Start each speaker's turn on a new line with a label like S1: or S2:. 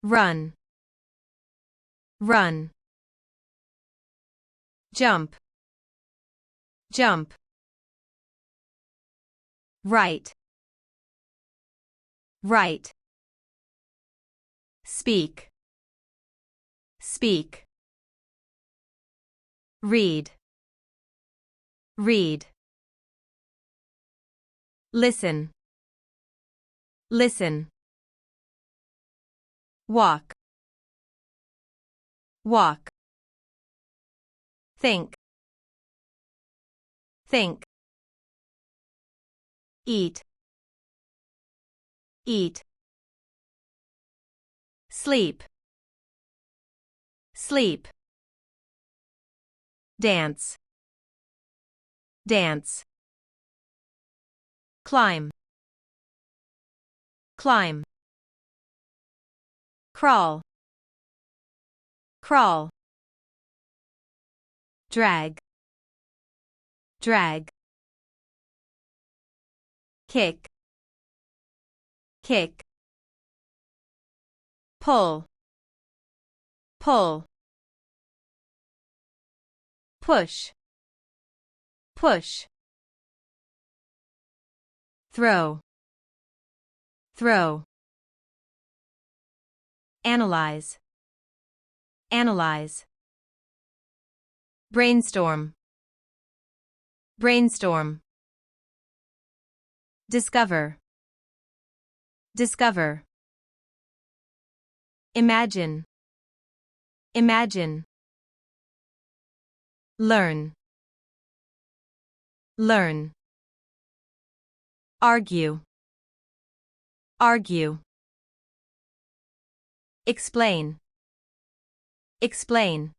S1: run, run. Jump, jump. Write, write. Speak, speak. Read, read. Listen, listen. Walk, walk. Think, think. Eat, eat. Sleep, sleep. Dance, dance. Climb, climb. Crawl, crawl. Drag, drag. Kick, kick. Pull, pull. Push, push. Throw, throw. Analyze, analyze. Brainstorm, brainstorm. Discover, discover. Imagine, imagine. Learn, learn. Argue, argue. Explain, explain.